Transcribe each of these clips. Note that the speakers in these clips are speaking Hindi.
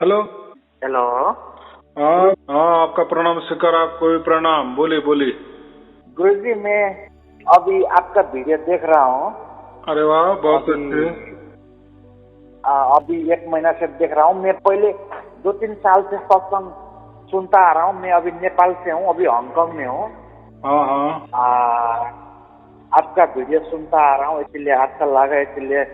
हेलो। हेलो। हाँ हाँ, आपका प्रणाम स्वीकार, आपको भी प्रणाम। बोलिए बोलिए। गुरुजी, मैं अभी आपका वीडियो देख रहा हूँ। अरे वाह, बहुत अभी अच्छे। अभी 1 महीना से देख रहा हूँ। मैं पहले 2-3 साल से सत्संग सुनता आ रहा हूँ। मैं अभी नेपाल से हूँ, अभी हांगकांग में हूँ। हाँ हाँ। आपका वीडियो सुनता आ रहा हूँ, इसलिए अच्छा लगा, इसलिए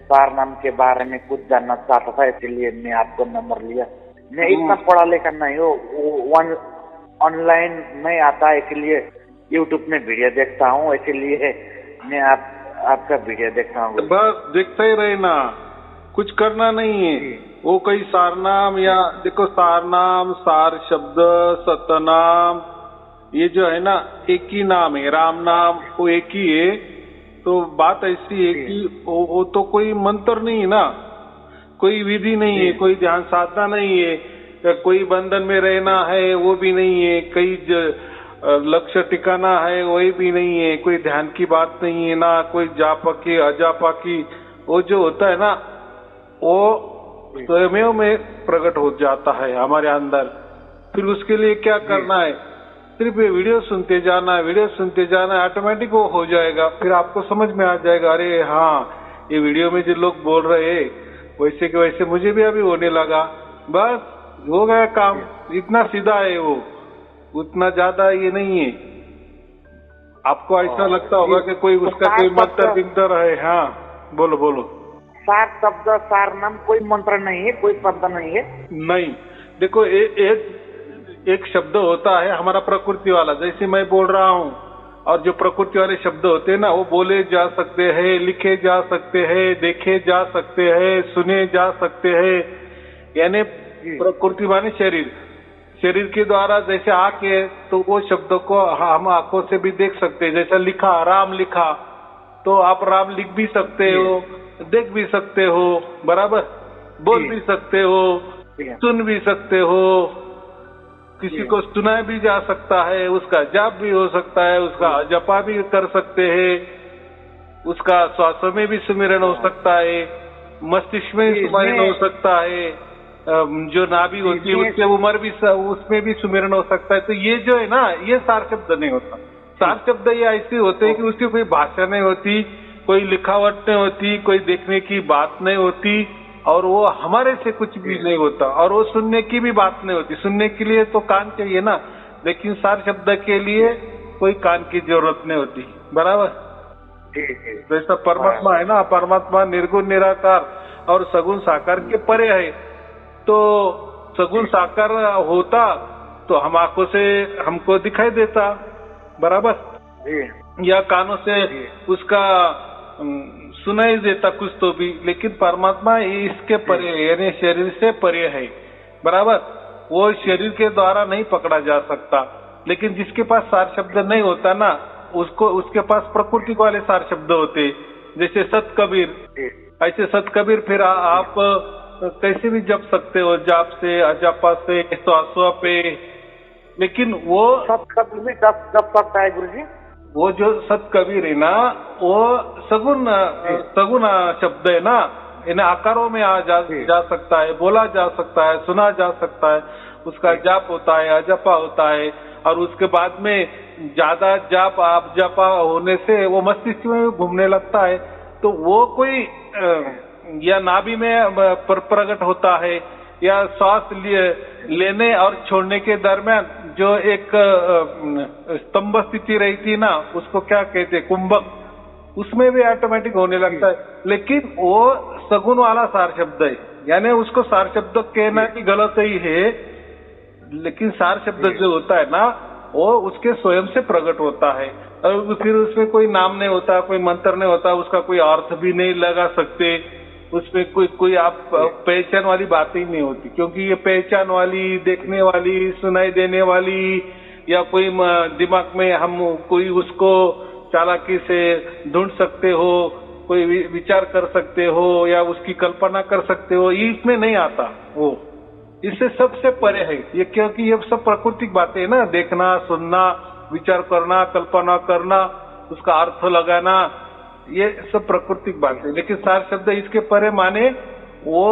सार नाम के बारे में कुछ जानना चाहता था, इसलिए मैं आपको नंबर लिया। मैं इतना पढ़ा लिखा नहीं हूँ, ऑनलाइन नहीं आता, इसलिए यूट्यूब में वीडियो देखता हूँ, इसीलिए मैं आपका वीडियो देखता हूँ। बस देखते ही रहे ना, कुछ करना नहीं है। वो कोई सारनाम या देखो, सारनाम, सार शब्द, सतनाम, ये जो है ना, एक ही नाम है। राम नाम वो एक ही है। तो बात ऐसी है कि वो तो कोई मंत्र नहीं है ना, कोई विधि नहीं है, कोई ध्यान साधना नहीं है, कोई बंधन में रहना है वो भी नहीं है, कई लक्ष्य टिकाना है वही भी नहीं है, कोई ध्यान की बात नहीं है ना, कोई जापा की अजापा की। वो जो होता है ना, वो स्वयं में प्रकट हो जाता है हमारे अंदर। फिर उसके लिए क्या करना है, सिर्फ ये वीडियो सुनते जाना है, वीडियो सुनते जाना है, ऑटोमेटिक वो हो जाएगा। फिर आपको समझ में आ जाएगा, अरे हाँ, ये वीडियो में जो लोग बोल रहे हैं वैसे के वैसे मुझे भी अभी होने लगा। बस हो गया काम। इतना सीधा है वो, उतना ज्यादा ये नहीं है। आपको ऐसा लगता होगा कि कोई उसका कोई मंत्र बिंतर है। हाँ, बोलो बोलो। सार शब्द, सार नाम कोई मंत्र नहीं है, कोई शब्द नहीं है। नहीं, देखो एक शब्द होता है हमारा प्रकृति वाला, जैसे मैं बोल रहा हूँ। और जो प्रकृति वाले शब्द होते हैं ना, वो बोले जा सकते हैं, लिखे जा सकते हैं, देखे जा सकते हैं, सुने जा सकते हैं। यानी प्रकृति माने शरीर, शरीर के द्वारा जैसे आंख है तो वो शब्दों को हम आंखों से भी देख सकते हैं। जैसा लिखा, राम लिखा, तो आप राम लिख भी सकते हो, देख भी सकते हो, बराबर, बोल भी सकते हो, सुन भी सकते हो, किसी को सुना भी जा सकता है, उसका जाप भी हो सकता है, उसका जपा भी कर सकते हैं, उसका श्वास में भी सुमिरन हो सकता है, मस्तिष्क में भी सुमिरन हो सकता है, जो नाभि होती है उसके उम्र भी उसमें भी सुमिरन हो सकता है। तो ये जो है ना, ये सार शब्द नहीं होता। सार शब्द ये ऐसे होते हैं कि उसकी कोई भाषा नहीं होती, कोई लिखावट नहीं होती, कोई देखने की बात नहीं होती, और वो हमारे से कुछ भी नहीं होता, और वो सुनने की भी बात नहीं होती। सुनने के लिए तो कान चाहिए ना, लेकिन सार शब्द के लिए कोई कान की जरूरत नहीं होती, बराबर। जैसा परमात्मा है ना, परमात्मा निर्गुण निराकार और सगुण साकार के परे है। तो सगुण साकार होता तो हम आंखों से हमको दिखाई देता, बराबर, या कानों से उसका सुनाई देता कुछ तो भी। लेकिन परमात्मा इसके परे, यानी शरीर से परे है, बराबर। वो शरीर के द्वारा नहीं पकड़ा जा सकता। लेकिन जिसके पास सार शब्द नहीं होता ना, उसको उसके पास प्रकृति वाले सार शब्द होते, जैसे सत कबीर। ऐसे सत कबीर फिर आप कैसे भी जप सकते हो, जाप से, अजापा से, श्वासों पे। लेकिन वो सत कबीर भी जप सकता है गुरुजी। वो जो सत कबीर है ना, वो सगुण सगुण शब्द है ना, इन आकारों में जा सकता है, बोला जा सकता है, सुना जा सकता है। उसका जाप होता है, अजपा होता है, और उसके बाद में ज्यादा जाप आप जपा होने से वो मस्तिष्क में घूमने लगता है। तो वो कोई या नाभि में प्रकट होता है, या श्वास लेने और छोड़ने के दरमियान जो एक स्तंभ स्थिति रहती ना, उसको क्या कहते हैं, कुंभक, उसमें भी ऑटोमेटिक होने लगता है। लेकिन वो सगुण वाला सार शब्द है, यानी उसको सार शब्द कहना भी गलत ही है। लेकिन सार शब्द जो होता है ना, वो उसके स्वयं से प्रकट होता है, और फिर उसमें कोई नाम नहीं होता, कोई मंत्र नहीं होता, उसका कोई अर्थ भी नहीं लगा सकते, उसमें कोई आप पहचान वाली बात ही नहीं होती। क्योंकि ये पहचान वाली, देखने वाली, सुनाई देने वाली, या कोई दिमाग में हम कोई उसको चालाकी से ढूंढ सकते हो, कोई विचार कर सकते हो, या उसकी कल्पना कर सकते हो, ये इसमें नहीं आता। वो इससे सबसे परे है ये, क्योंकि ये सब प्राकृतिक बातें है ना, देखना, सुनना, विचार करना, कल्पना करना, उसका अर्थ लगाना, ये सब प्राकृतिक बात है। लेकिन सार शब्द इसके परे माने वो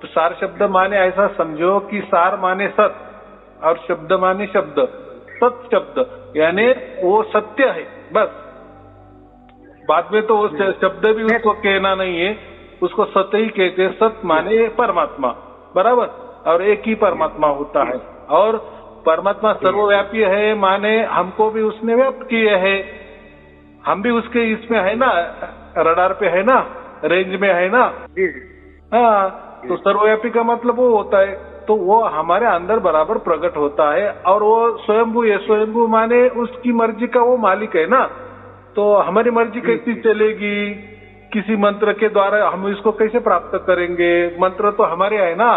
सार शब्द माने ऐसा समझो कि सार माने सत और शब्द माने शब्द, सत शब्द यानी वो सत्य है बस। बाद में तो वो शब्द भी उसको कहना नहीं है, उसको सत्य ही कहते हैं। सत माने परमात्मा, बराबर, और एक ही परमात्मा होता है। और परमात्मा सर्वव्यापी है माने हमको भी उसने व्याप्त किए है, हम भी उसके इसमें है ना, रडार पे है ना, रेंज में है ना। हाँ, तो सर्वव्यापी का मतलब वो होता है, तो वो हमारे अंदर बराबर प्रकट होता है। और वो स्वयंभू है, स्वयंभू माने उसकी मर्जी का वो मालिक है ना। तो हमारी मर्जी कैसी चलेगी, किसी मंत्र के द्वारा हम इसको कैसे प्राप्त करेंगे? मंत्र तो हमारे है ना।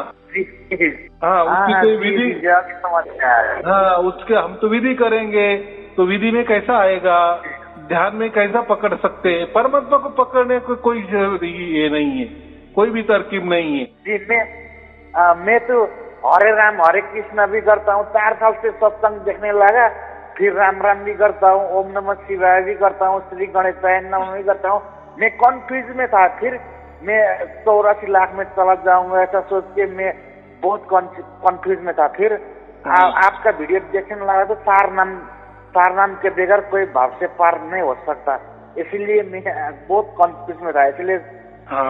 हाँ, उसकी कोई विधि, हाँ उसके हम तो विधि करेंगे, तो विधि में कैसा आएगा, ध्यान में कैसा पकड़ सकते हैं? परमात्मा को पकड़ने को कोई ये नहीं है, कोई भी तरकीब नहीं है जी। मैं तो हरे राम हरे कृष्ण भी करता हूँ, 4 साल से सत्संग देखने लगा, फिर राम राम भी करता हूँ, ओम नमः शिवाय भी करता हूँ, श्री गणेशाय नमः भी करता हूँ। मैं कंफ्यूज में था, फिर मैं 84 लाख में चला जाऊंगा ऐसा सोच के मैं बहुत कंफ्यूज में था। फिर आपका वीडियो देखने लगा तो सार नाम के बगैर कोई भाव से पार नहीं हो सकता, इसीलिए मैं बहुत कंफ्यूज में था, इसलिए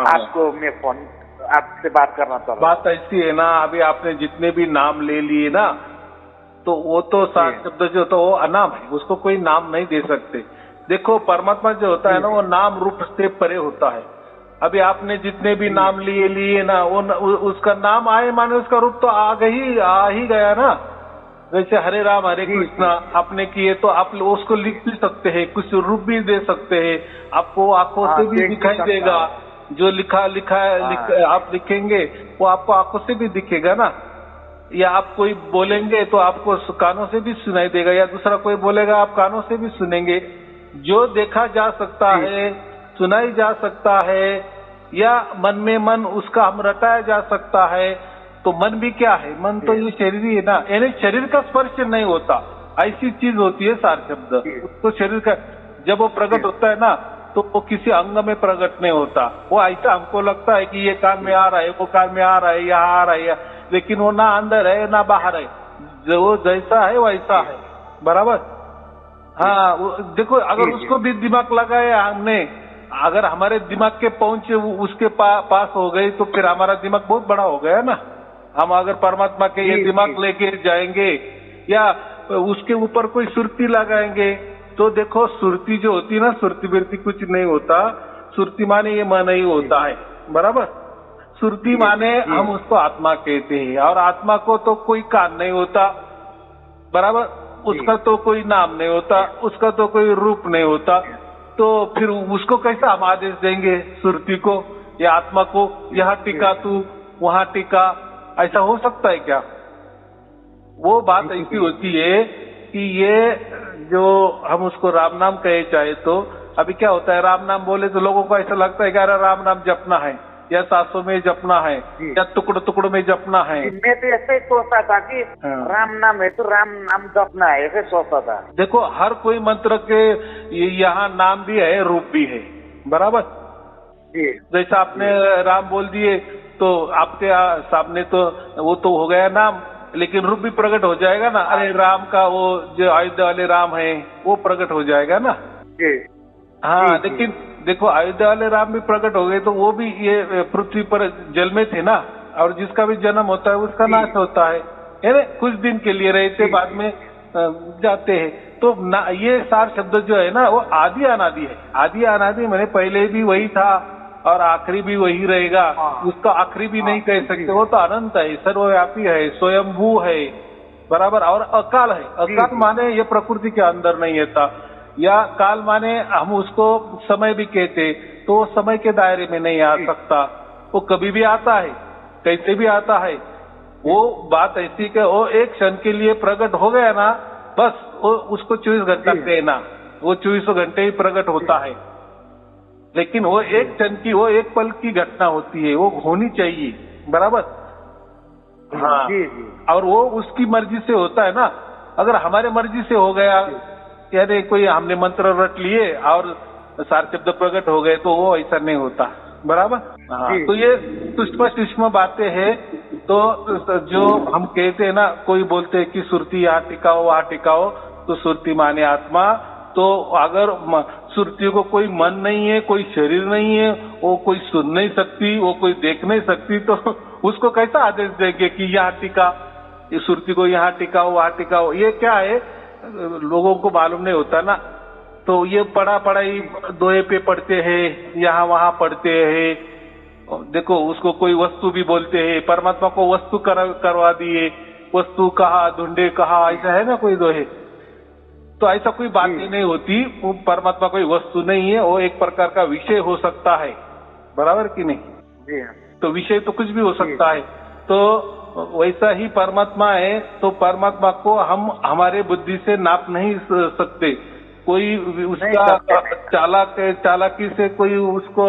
आपको मैं फोन आपसे बात करना चाहता हूँ। बात ऐसी है ना, अभी आपने जितने भी नाम ले लिए ना, तो वो तो सार शब्द जो तो वो अनाम है, उसको कोई नाम नहीं दे सकते। देखो परमात्मा जो होता है ना, वो नाम रूप से परे होता है। अभी आपने जितने भी नाम लिए ना, वो उसका नाम आए माने उसका रूप तो आ ही गया ना। जैसे हरे राम हरे कृष्णा आपने किए, तो आप उसको लिख भी सकते हैं, कुछ रूप भी दे सकते हैं, आपको आंखों से भी दिखाई देगा। जो लिखा आप लिखेंगे वो आपको आंखों से भी दिखेगा ना, या आप कोई बोलेंगे तो आपको कानों से भी सुनाई देगा, या दूसरा कोई बोलेगा आप कानों से भी सुनेंगे। जो देखा जा सकता है, सुनाई जा सकता है, या मन में मन उसका हम रटाया जा सकता है। तो मन भी क्या है? मन तो ये शरीर ही है ना, यानी शरीर का स्पर्श नहीं होता, ऐसी चीज होती है सार शब्द। उसको शरीर का जब वो प्रकट होता है ना, तो वो किसी अंग में प्रकट नहीं होता। वो ऐसा हमको लगता है कि ये कान में आ रहा है, वो कान में आ रहा है, यहाँ आ रहा है, लेकिन वो ना अंदर है ना बाहर है, जो जैसा है वैसा है, बराबर। हाँ देखो, अगर उसको भी दिमाग लगाया हमने, अगर हमारे दिमाग के पहुंच उसके पास हो गई, तो फिर हमारा दिमाग बहुत बड़ा हो गया ना। हम अगर परमात्मा के ये दिमाग लेके जाएंगे या उसके ऊपर कोई सुरती लगाएंगे, तो देखो सुरती जो होती है ना, सुरती बिरती कुछ नहीं होता। सुरती माने ये मन ही होता है, बराबर। सुरती माने हम उसको आत्मा कहते हैं, और आत्मा को तो कोई कान नहीं होता, बराबर। उसका तो कोई नाम नहीं होता, उसका तो कोई रूप नहीं होता। तो फिर उसको कैसा हम आदेश देंगे सुरती को या आत्मा को, यहाँ टिका तू, वहां टिका? ऐसा हो सकता है क्या? वो बात ऐसी होती है कि ये जो हम उसको राम नाम कहे चाहे, तो अभी क्या होता है, राम नाम बोले तो लोगों को ऐसा लगता है कि अरे राम नाम जपना है, या 700 में जपना है, या टुकड़ में जपना है। मैं तो ऐसे ही सोचता था कि राम नाम है तो राम नाम जपना है, ऐसे सोचता था। देखो हर कोई मंत्र के यहाँ नाम भी है, रूप भी है, बराबर। जैसा आपने राम बोल दिए तो आपके सामने तो वो तो हो गया नाम, लेकिन रूप भी प्रकट हो जाएगा ना। अरे राम का वो जो अयोध्या वाले राम है वो प्रकट हो जाएगा ना। हाँ, लेकिन देखो अयोध्या वाले राम भी प्रकट हो गए, तो वो भी ये पृथ्वी पर जल में थे ना, और जिसका भी जन्म होता है उसका नाश होता है, कुछ दिन के लिए रहते, बाद में जाते हैं। तो ये सार शब्द जो है ना, वो आदि अनादि है। आदि अनादि मैंने पहले भी वही था और आखिरी भी वही रहेगा। उसका आखिरी भी नहीं कह सकते, वो तो अनंत है, सर्वव्यापी है, स्वयंभू है, बराबर। और अकाल है। अकाल माने ये प्रकृति के अंदर नहीं रहता, या काल माने हम उसको समय भी कहते, तो वो समय के दायरे में नहीं आ सकता। वो कभी भी आता है, कैसे भी आता है। वो बात ऐसी कि वो एक क्षण के लिए प्रकट हो गया ना, बस वो उसको 24 घंटा कहना, वो 24 घंटे ही प्रकट होता है। लेकिन वो एक क्षण की, वो एक पल की घटना होती है, वो होनी चाहिए, बराबर। हाँ, और वो उसकी मर्जी से होता है ना। अगर हमारे मर्जी से हो गया, यानी कोई हमने मंत्र रट लिए और सार शब्द प्रकट हो गए, तो वो ऐसा नहीं होता, बराबर। हाँ, तो ये सूक्ष्म सूक्ष्म बातें हैं। तो जो हम कहते हैं ना, कोई बोलते हैं कि सुरती यहाँ टिकाओ वहाँ टिकाओ, तो सुरती माने आत्मा। तो अगर सुरती को कोई मन नहीं है, कोई शरीर नहीं है, वो कोई सुन नहीं सकती, वो कोई देख नहीं सकती, तो उसको कैसा आदेश देंगे कि यहाँ टिका, ये सुरती को यहाँ टिकाओ वहाँ टिकाओ? ये क्या है, लोगों को मालूम नहीं होता ना। तो ये पढ़ाई दोहे पे पढ़ते हैं, यहाँ वहाँ पढ़ते हैं। देखो, उसको कोई वस्तु भी बोलते हैं, परमात्मा को वस्तु करवा दिए, वस्तु कहा ढूंढे कहा, ऐसा है ना कोई दोहे। तो ऐसा कोई बात ही नहीं होती। वो परमात्मा कोई वस्तु नहीं है, वो एक प्रकार का विषय हो सकता है, बराबर कि नहीं? जी। तो विषय तो कुछ भी हो सकता है। तो वैसा ही परमात्मा है। तो परमात्मा को हम हमारे बुद्धि से नाप नहीं सकते। कोई उसका चालाकी से कोई उसको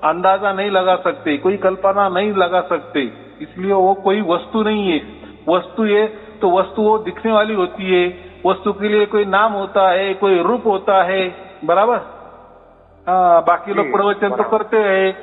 अंदाजा नहीं लगा सकते, कोई कल्पना नहीं लगा सकते। इसलिए वो कोई वस्तु नहीं है। वस्तु है तो वस्तु वो दिखने वाली होती है। वस्तु के लिए कोई नाम होता है, कोई रूप होता है, बराबर। हाँ, बाकी लोग प्रवचन तो करते हैं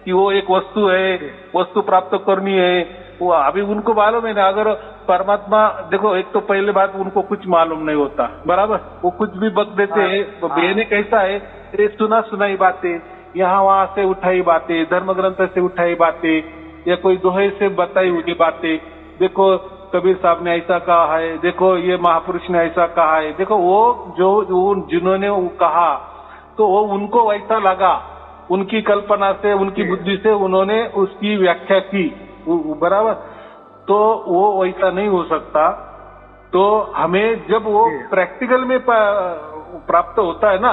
कि वो एक वस्तु है, वस्तु प्राप्त करनी है। वो अभी उनको मालूम है ना। अगर परमात्मा, देखो, एक तो पहले बात, उनको कुछ मालूम नहीं होता, बराबर। वो कुछ भी बक देते हैं। तो बेने कैसा है, ये सुना सुनाई बातें, यहाँ वहां से उठाई बातें, धर्म ग्रंथ से उठाई बातें, या कोई दोहे से बताई हुई बातें। देखो, कबीर साहब ने ऐसा कहा है, देखो ये महापुरुष ने ऐसा कहा है। देखो, वो जो जिन्होंने वो कहा, तो वो उनको वैसा लगा, उनकी कल्पना से, उनकी बुद्धि से उन्होंने उसकी व्याख्या की, बराबर। तो वो वैसा नहीं हो सकता। तो हमें जब वो प्रैक्टिकल में प्राप्त होता है ना,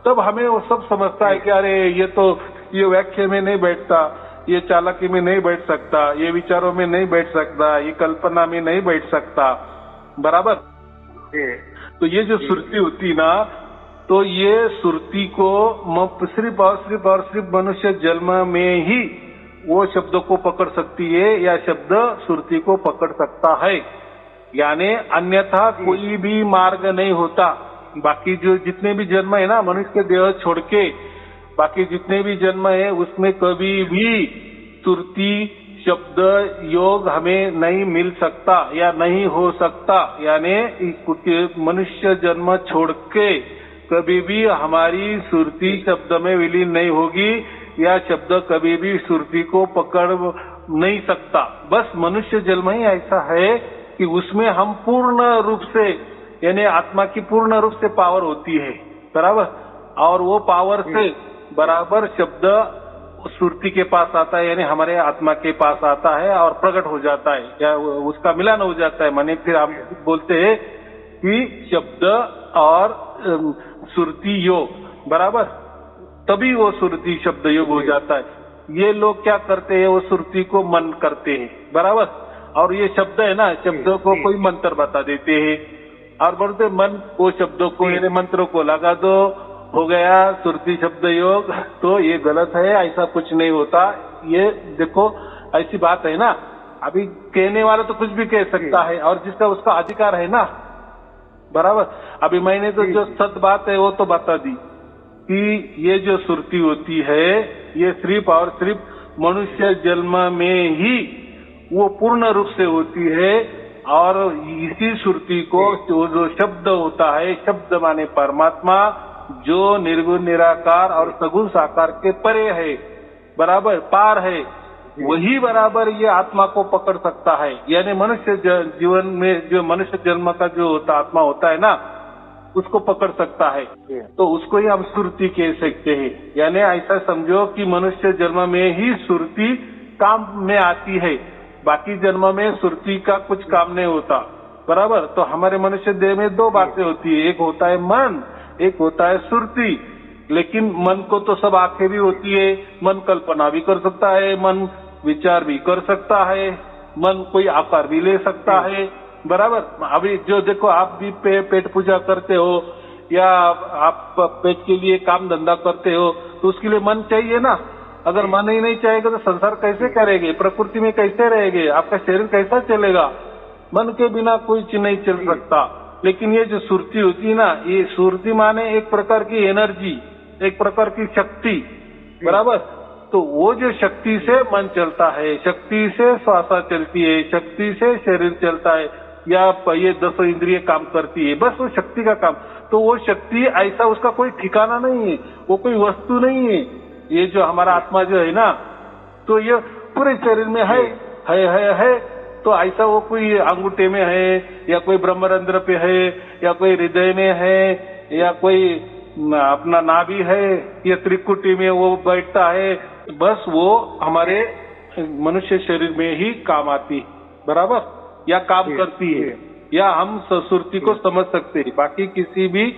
तब हमें वो सब समझता है कि अरे ये व्याख्या में नहीं बैठता, ये चालाकी में नहीं बैठ सकता, ये विचारों में नहीं बैठ सकता, ये कल्पना में नहीं बैठ सकता, बराबर। तो ये जो सुरती होती ना, तो ये सुरती को सिर्फ और सिर्फ मनुष्य जन्म में ही वो शब्दों को पकड़ सकती है, या शब्द सुरती को पकड़ सकता है। यानी अन्यथा कोई भी मार्ग नहीं होता। बाकी जो जितने भी जन्म है ना, मनुष्य के देह छोड़ के बाकी जितने भी जन्म है, उसमें कभी भी सुरती शब्द योग हमें नहीं मिल सकता या नहीं हो सकता। यानी मनुष्य जन्म छोड़ के कभी भी हमारी सुरती शब्द में विलीन नहीं होगी, या शब्द कभी भी सुरती को पकड़ नहीं सकता। बस मनुष्य जन्म ही ऐसा है कि उसमें हम पूर्ण रूप से, यानी आत्मा की पूर्ण रूप से पावर होती है, बराबर। और वो पावर से बराबर शब्द सुरती के पास आता है, यानी हमारे आत्मा के पास आता है और प्रकट हो जाता है, या उसका मिलन हो जाता है। माने फिर हम बोलते हैं कि शब्द और सुरती योग, बराबर, तभी वो सुरती शब्द योग हो जाता है। ये लोग क्या करते हैं, वो सुरती को मन करते हैं, बराबर। और ये शब्द है ना, शब्दों को कोई मंत्र बता देते हैं और बोलते मन वो शब्दों को, यानी मंत्रों को लगा दो, हो गया सुरती शब्द योग। तो ये गलत है, ऐसा कुछ नहीं होता। ये देखो, ऐसी बात है ना, अभी कहने वाला तो कुछ भी कह सकता है, और जिसका उसका अधिकार है ना, बराबर। अभी मैंने तो जो सत्य बात है वो तो बता दी कि ये जो सुरती होती है, ये सिर्फ और सिर्फ मनुष्य जन्म में ही वो पूर्ण रूप से होती है। और इसी सुरती को जो शब्द होता है, शब्द माने परमात्मा, जो निर्गुण निराकार और सगुण साकार के परे है, बराबर, पार है, वही बराबर ये आत्मा को पकड़ सकता है। यानी मनुष्य जीवन में जो मनुष्य जन्म का जो होता आत्मा होता है ना, उसको पकड़ सकता है। तो उसको ही हम सुरती कह सकते हैं। यानी ऐसा समझो कि मनुष्य जन्म में ही सुरती काम में आती है, बाकी जन्म में सुरती का कुछ काम नहीं होता, बराबर। तो हमारे मनुष्य देह में दो बातें होती है, एक होता है मन, एक होता है सुरती। लेकिन मन को तो सब आंखें भी होती है, मन कल्पना भी कर सकता है, मन विचार भी कर सकता है, मन कोई आकार भी ले सकता है, बराबर। अभी जो देखो, आप भी पेट पूजा करते हो, या आप पेट के लिए काम धंधा करते हो, तो उसके लिए मन चाहिए ना। अगर मन ही नहीं चाहेगा तो संसार कैसे करेंगे, प्रकृति में कैसे रहेंगे, आपका शरीर कैसा चलेगा? मन के बिना कोई चीज नहीं चल सकता। लेकिन ये जो सुरती होती है ना, ये सुरती माने एक प्रकार की एनर्जी, एक प्रकार की शक्ति, बराबर। तो वो जो शक्ति से मन चलता है, शक्ति से श्वासा चलती है, शक्ति से शरीर चलता है, या ये 10 इंद्रिय काम करती है, बस वो शक्ति का काम। तो वो शक्ति ऐसा उसका कोई ठिकाना नहीं है, वो कोई वस्तु नहीं है। ये जो हमारा आत्मा जो है ना, तो ये पूरे शरीर में है। तो ऐसा वो कोई अंगूठे में है, या कोई ब्रह्मरंध्र पे है, या कोई हृदय में है, या कोई अपना नाभि है, या त्रिकुटी में वो बैठता है, बस वो हमारे मनुष्य शरीर में ही काम आती, बराबर, या काम करती है, या हम सुरती को समझ सकते हैं। बाकी किसी भी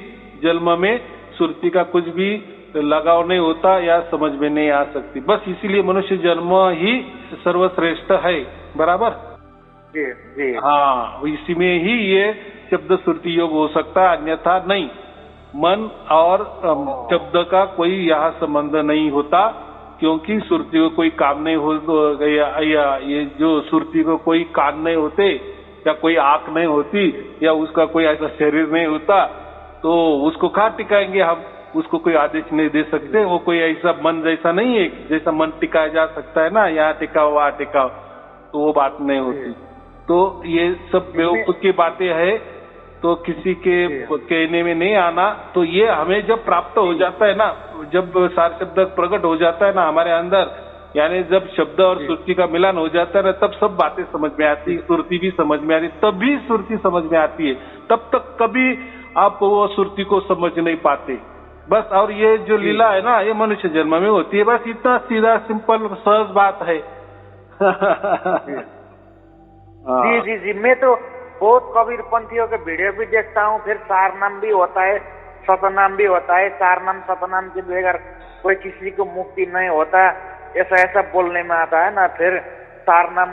जन्म में सुरती का कुछ भी लगाव नहीं होता या समझ में नहीं आ सकती। बस इसीलिए मनुष्य जन्म ही सर्वश्रेष्ठ है, बराबर। जी। हाँ, इसी में ही ये शब्द सुरती योग हो सकता है, अन्यथा नहीं। मन और शब्द का कोई यहाँ संबंध नहीं होता, क्योंकि सुरती को कोई काम नहीं हो, या ये जो सुरती को कोई कान नहीं होते, या कोई आंख नहीं होती, या उसका कोई ऐसा शरीर नहीं होता, तो उसको कहाँ टिकाएंगे हम? उसको कोई आदेश नहीं दे सकते। वो कोई ऐसा मन जैसा नहीं है, जैसा मन टिकाया जा सकता है ना, यहाँ टिकाओ वहाँ टिकाओ, तो वो बात नहीं होती। तो ये सब बेवकूफ की बातें है, तो किसी के कहने में नहीं आना। तो ये हमें जब प्राप्त हो जाता है ना, जब सार शब्द प्रकट हो जाता है ना हमारे अंदर, यानी जब शब्द और सुरती का मिलन हो जाता है ना, तब सब बातें समझ में आती है, सुरती भी समझ में आती, तभी सुरती समझ में आती है। तब तक कभी आप वो सुरती को समझ नहीं पाते, बस। और ये जो लीला है ना, ये मनुष्य जन्म में होती है, बस इतना सीधा सिंपल सहज बात है। जी। मैं तो बहुत कबीर पंथियों के वीडियो भी देखता हूँ, फिर सार नाम भी होता है, सतनाम भी होता है। सार नाम सतनाम के बगैर कोई किसी को मुक्ति नहीं होता, ऐसा बोलने में आता है ना। फिर सार नाम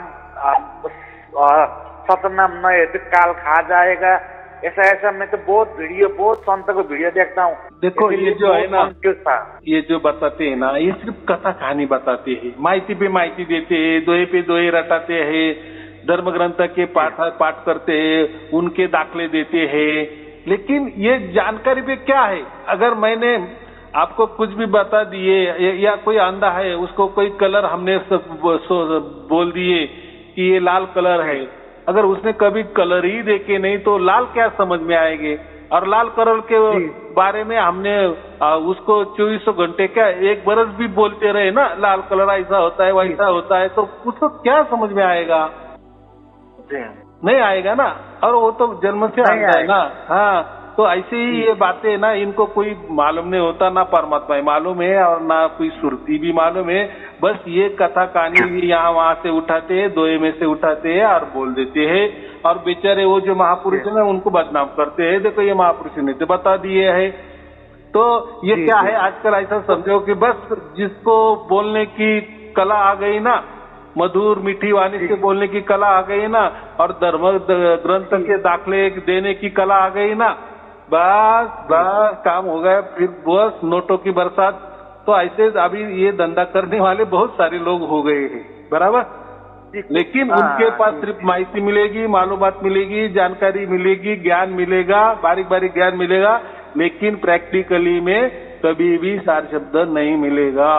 सतनाम नहीं है तो काल खा जाएगा, ऐसा मैं तो बहुत संत को वीडियो देखता हूँ। देखो ये जो है ना, ये जो बताते हैं ना, ये सिर्फ कथा कहानी बताते हैं, माहिती पे माहिती देते हैं, दोहे पे दोहे रटाते हैं, धर्म ग्रंथ के पाठ करते हैं, उनके दाखले देते हैं। लेकिन ये जानकारी पे क्या है? अगर मैंने आपको कुछ भी बता दिए, या कोई अंधा है उसको कोई कलर हमने बोल दिए कि ये लाल कलर है, अगर उसने कभी कलर ही देखे नहीं तो लाल क्या समझ में आएंगे? और लाल कलर के बारे में हमने उसको 2400 घंटे क्या 1 बरस भी बोलते रहे ना, लाल कलर ऐसा होता है वैसा होता है, तो उसको क्या समझ में आएगा? नहीं आएगा ना। और वो तो जन्म से आता है ना। हाँ, तो ऐसे ही ये बातें ना, इनको कोई मालूम नहीं होता, ना परमात्मा मालूम है और ना कोई सुरती भी मालूम है। बस ये कथा कहानी भी यहाँ वहाँ से उठाते हैं, दोहे में से उठाते हैं और बोल देते हैं, और बेचारे वो जो महापुरुष है ना उनको बदनाम करते हैं, देखो ये महापुरुष ने तो बता दिए है। तो ये क्या है आजकल, ऐसा समझो कि बस जिसको बोलने की कला आ गई ना, मधुर मीठी वाणी से बोलने की कला आ गई ना, और धर्म ग्रंथ के दाखले देने की कला आ गई ना, बस काम हो गया। फिर बस नोटों की बरसात। तो ऐसे अभी ये धंधा करने वाले बहुत सारे लोग हो गए हैं, बराबर। लेकिन उनके पास सिर्फ माहिती मिलेगी, मालूमात मिलेगी, जानकारी मिलेगी, ज्ञान मिलेगा, बारीक बारीक ज्ञान मिलेगा, लेकिन प्रैक्टिकली में कभी भी सार शब्द नहीं मिलेगा।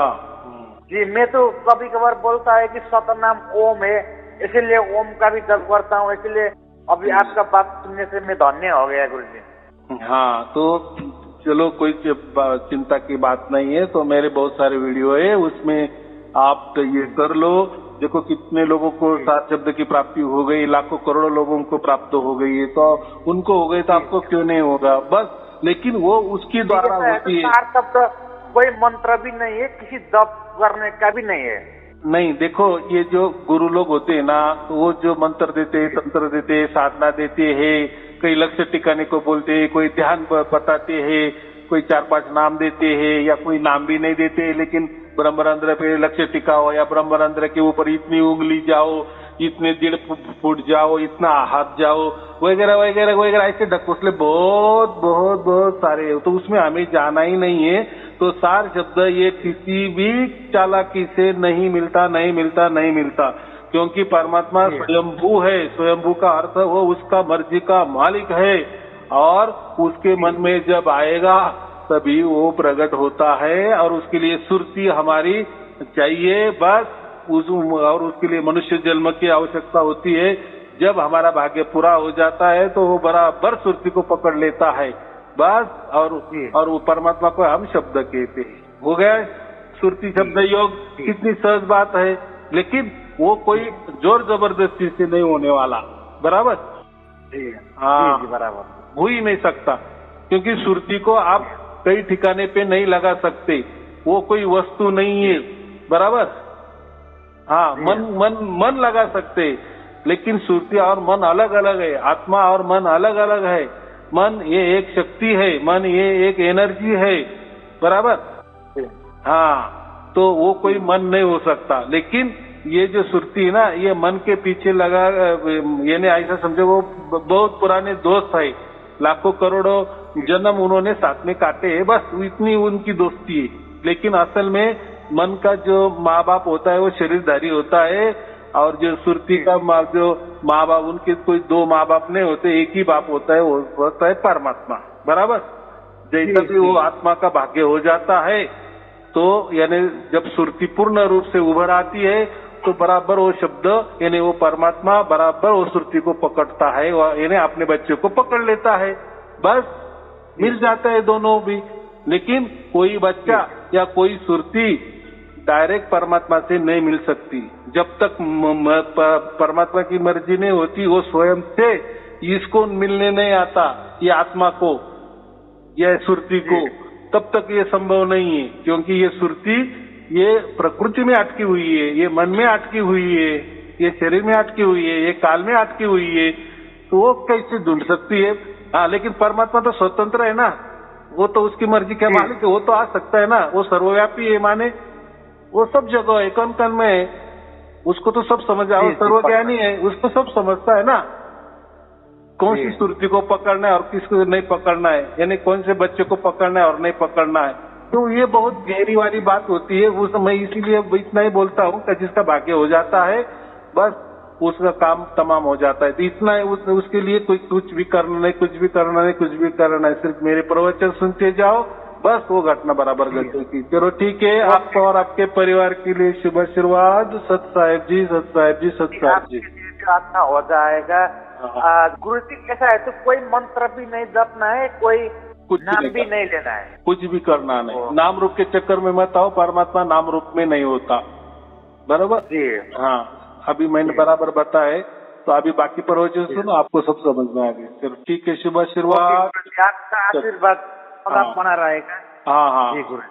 जी, मैं तो कभी कभार बोलता है कि सतनाम ओम है, इसीलिए ओम का भी जप करता हूँ, इसलिए अभी आपका बात सुनने से मैं धन्य हो गया गुरु जी। हाँ, तो चलो कोई चिंता की बात नहीं है। तो मेरे बहुत सारे वीडियो है, उसमें आप तो ये कर लो। देखो कितने लोगों को सात शब्द की प्राप्ति हो गई, लाखों करोड़ों लोगों को प्राप्त हो गई है, तो उनको हो गई तो आपको क्यों नहीं होगा? बस, लेकिन वो उसकी द्वारा होती है। सार शब्द कोई मंत्र भी नहीं है, किसी जप करने का भी नहीं है। नहीं, देखो ये जो गुरु लोग होते हैं ना, तो वो जो मंत्र देते हैं, तंत्र देते हैं, साधना देते हैं, कई लक्ष्य टिकाने को बोलते हैं, कोई ध्यान बताते हैं, कोई 4-5 नाम देते हैं, या कोई नाम भी नहीं देते, लेकिन ब्रह्मरंध्र पे लक्ष्य टिकाओ, या ब्रह्मरंध्र के ऊपर इतनी उंगली जाओ, इतने 1.5 फुट जाओ, इतना हाथ जाओ, वगैरह वगैरह वगैरह, ऐसे ढकोसले बहुत सारे। तो उसमें हमें जाना ही नहीं है। तो सार शब्द ये किसी भी चालाकी से नहीं मिलता, क्योंकि परमात्मा स्वयंभू है। स्वयंभू का अर्थ वो उसका मर्जी का मालिक है, और उसके मन में जब आएगा तभी वो प्रकट होता है। और उसके लिए सुरती हमारी चाहिए बस और उसके लिए मनुष्य जन्म की आवश्यकता होती है। जब हमारा भाग्य पूरा हो जाता है तो वो बराबर सुरती को पकड़ लेता है बस। और वो परमात्मा को हम शब्द कहते हैं। हो गया सुरती शब्द योग। कितनी सहज बात है, लेकिन वो कोई जोर जबरदस्ती से नहीं होने वाला। बराबर? हाँ, बराबर। हो ही नहीं सकता, क्योंकि सुरती को आप कई ठिकाने पे नहीं लगा सकते। वो कोई वस्तु नहीं है। बराबर? हाँ, मन लगा सकते, लेकिन सुरती और मन अलग अलग है। आत्मा और मन अलग अलग है। मन ये एक शक्ति है, मन ये एक एनर्जी है। बराबर? हाँ, तो वो कोई मन नहीं हो सकता। लेकिन ये जो सुरती है ना, ये मन के पीछे लगा, ये नहीं ऐसा समझो वो बहुत पुराने दोस्त है। लाखों करोड़ों जन्म उन्होंने साथ में काटे हैं, बस इतनी उनकी दोस्ती है। लेकिन असल में मन का जो माँ बाप होता है वो शरीरधारी होता है, और जो सुरती का जो माँ बाप, उनके कोई दो माँ बाप नहीं होते, एक ही बाप होता है, वो होता है परमात्मा। बराबर? जैसा भी वो आत्मा का भाग्य हो जाता है, तो यानी जब सुरती पूर्ण रूप से उभर आती है तो बराबर वो शब्द यानी वो परमात्मा बराबर वो सुरती को पकड़ता है, यानी अपने बच्चे को पकड़ लेता है। बस मिल जाता है दोनों भी। लेकिन कोई बच्चा या कोई सुरती डायरेक्ट परमात्मा से नहीं मिल सकती। जब तक परमात्मा की मर्जी नहीं होती, वो स्वयं से इसको मिलने नहीं आता, ये आत्मा को या सुरती को, तब तक ये संभव नहीं है। क्योंकि ये सुरती ये प्रकृति में अटकी हुई है, ये मन में अटकी हुई है, ये शरीर में अटकी हुई है, ये काल में अटकी हुई है, तो वो कैसे ढूंढ सकती है? हाँ, लेकिन परमात्मा तो स्वतंत्र है ना, वो तो उसकी मर्जी क्या मालिक है, वो तो आ सकता है ना, वो सर्वव्यापी है, माने वो सब जगह है, कौन कौन में है, उसको तो सब समझ आओ, सर्वज्ञानी है, उसको सब समझता है ना कौन सी सुरती को पकड़ना है और किसको नहीं पकड़ना है, यानी कौन से बच्चे को पकड़ना है और नहीं पकड़ना है। तो ये बहुत गहरी वाली बात होती है। उस मैं इसीलिए इतना ही बोलता हूँ कि जिसका भाग्य हो जाता है बस उसका काम तमाम हो जाता है। तो इतना है, उसके लिए कोई कुछ भी करना नहीं, कुछ भी करना नहीं, कुछ भी करना है, सिर्फ मेरे प्रवचन सुनते जाओ, बस वो घटना बराबर घटेगी। चलो ठीक है, आपको और आपके परिवार के लिए शुभ आशीर्वाद। सत साहेब जी, सत साहेब जी, सत साहेब जी। प्रार्थना हो जाएगा। गुरु जी कैसा है, तो कोई मंत्र भी नहीं जपना है, कोई कुछ नाम भी नहीं लेना है, कुछ भी करना नहीं। नाम रूप के चक्कर में मत आओ, परमात्मा नाम रूप में नहीं होता। बराबर जी? हाँ, अभी मैंने बराबर बताया, तो अभी बाकी प्रवचन सुनो, आपको सब समझ में आ गया। चलो ठीक है, शुभ आशीर्वाद। आपका आशीर्वाद बना रहेगा। हाँ हाँ, जी गुरु।